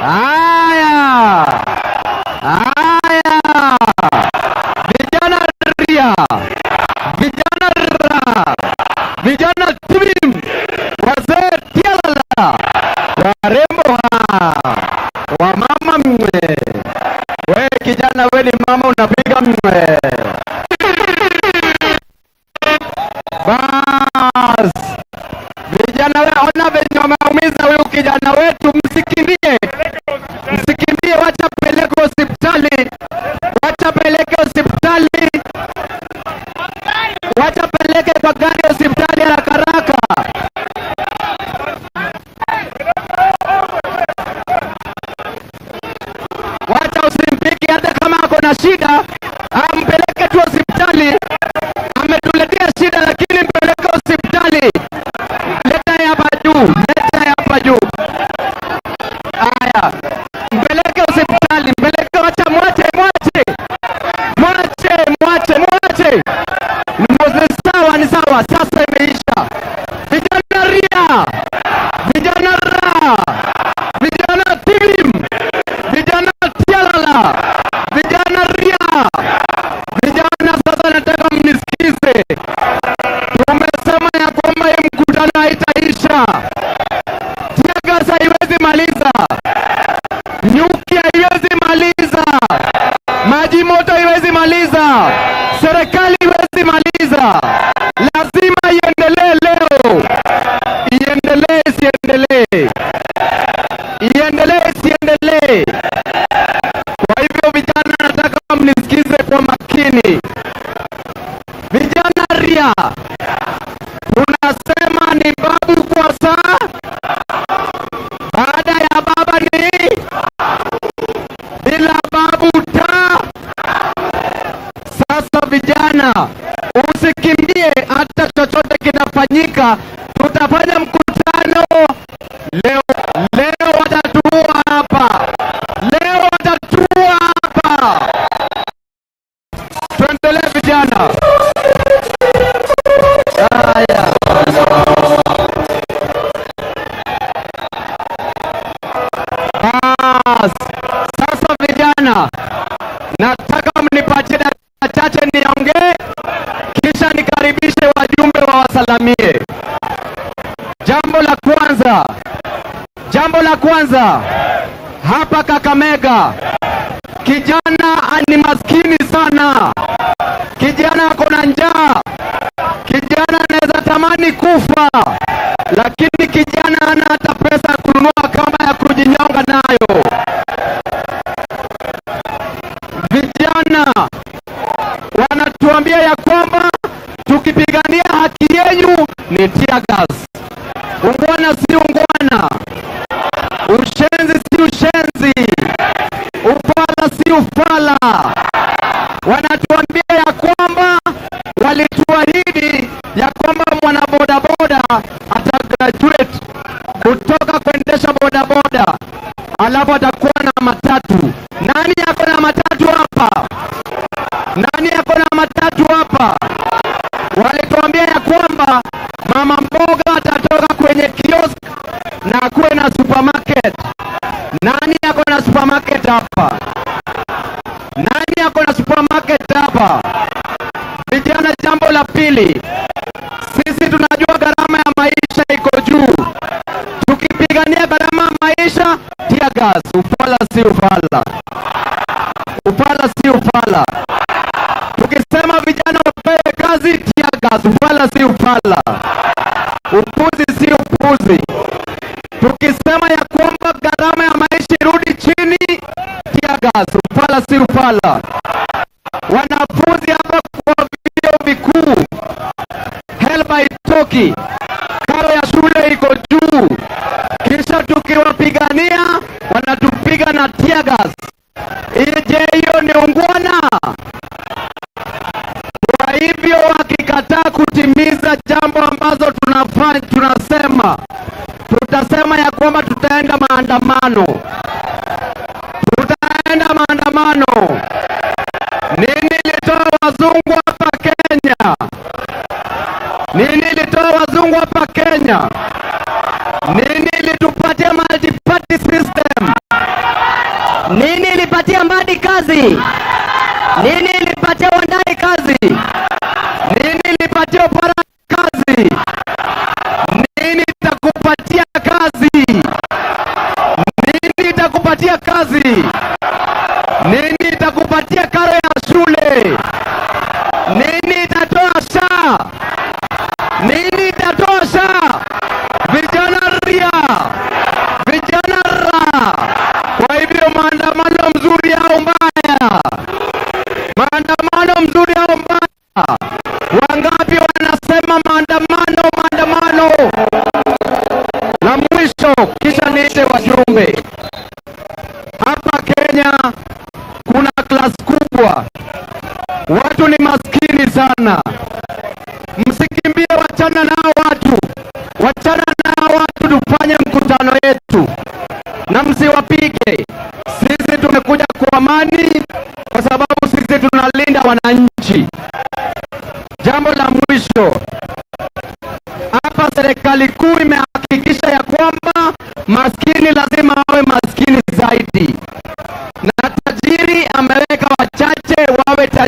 Haya, haya, vijana ria, vijana ra, vijana tibim, wazee tialala, warembo wamama mwe. We kijana, we ni mama unapiga mwe. Bas, vijana we ona venye wameumiza huyu kijana wetu, msikimbie. Msikimbie, wacha peleke hospitali. Wacha peleke hospitali. Wacha peleke kwa gari hospitali haraka haraka. Wacha usimpiki, hata kama ako na shida, ampeleke tu hospitali. Ametuletea shida lakini mpeleke hospitali. Leta hapa juu, leta hapa juu. Haya, mpeleke hospitali, mpeleke. Wacha mwache. Ni sawa, sasa imeisha. Vijana ria, vijana ra, vijana tim, vijana tialala, vijana ria, vijana. Sasa nataka mnisikize. Tumesema ya kwamba hii mkutano haitaisha. Tiagas haiwezi maliza, nyuki haiwezi maliza, maji moto haiwezi maliza, serikali haiwezi maliza. Lazima iendelee leo. Iendelee siendelee. Iendelee siendelee. Kwa hivyo vijana, nataka mnisikize kwa makini. Vijana ria, tunasema ni babu kwa saa. Baada ya baba ni bila babu ta. Sasa vijana, usikimbie, hata chochote kinafanyika. Tutafanya mkutano leo. Leo watatua hapa. Leo watatua hapa. Tuendelee vijana. Haya. Bas. Sasa vijana, nataka mnipatie dakika chache niongee, kisha nikaribishe wajumbe wa wasalamie. Jambo la kwanza, hapa Kakamega, kijana ni maskini sana. Kijana ako na njaa. Kijana anaweza tamani kufa, lakini kijana hana hata pesa ya kununua kamba ya kujinyonga nayo. Vijana wanatuambia ya kwamba tukipigania haki yenu ni tear gas. Ungwana si ungwana, ushenzi si ushenzi, ufala si ufala. Wanatuambia ya kwamba walituahidi ya kwamba mwanabodaboda atagraduate kutoka kuendesha bodaboda, alafu atakuwa na matatu. Nani yako na matatu hapa? Nani yako na matatu hapa? Walituambia ya kwamba mama mboga atatoka kwenye kiosk na kuwe na supermarket. Nani yako na supermarket hapa? Nani yako na supermarket hapa? Vijana, jambo la pili, sisi tunajua gharama ya maisha iko juu. Tukipigania gharama ya maisha, tear gas. Ufala si ufala, ufala si ufala. Tukisema vijana wapewe kazi, tear gas. Ufala si ufala, upuzi si upuzi. Tukisema ya kwamba gharama ya maisha irudi chini, tear gas. Ufala si ufala. Wanafunzi hapa kwa vyuo vikuu, help haitoki, karo ya shule iko juu, kisha tukiwapigania wanatupiga na tear gas. Je, hiyo ni ungwana? Kwa hivyo wakikataa kutimiza jambo ambazo tunasema, tutasema ya kwamba tutaenda maandamano. Tutaenda maandamano. Nini ilitoa wazungu hapa Kenya? Nini ilitoa wazungu hapa Kenya? Nini ilitupatia multi-party system? Nini ilipatia Mbadi kazi? Nini ilipatia Wandai kazi? Nini ilipatia Oparanya kazi? Nini itakupatia kazi? Nini itakupatia kazi? Nini itakupatia karo ya shule? Nini itatoa SHA? Nini itatoa SHA? Vijana ria, vijana ra. Kwa hivyo maandamano mzuri au mbaya? Maandamano mzuri au mbaya? Wangapi wanasema maandamano, maandamano? La mwisho kisha niite wajumbe. Hapa Kenya kuna class kubwa, watu ni maskini sana. Msikimbie, wachana nao watu, wachana nao watu, tufanye mkutano yetu na msiwapige. Sisi tumekuja kwa amani kwa sababu sisi tunalinda wananchi. Jambo la mwisho, hapa serikali kuu imehakikisha ya kwamba maskini lazima awe maskini zaidi.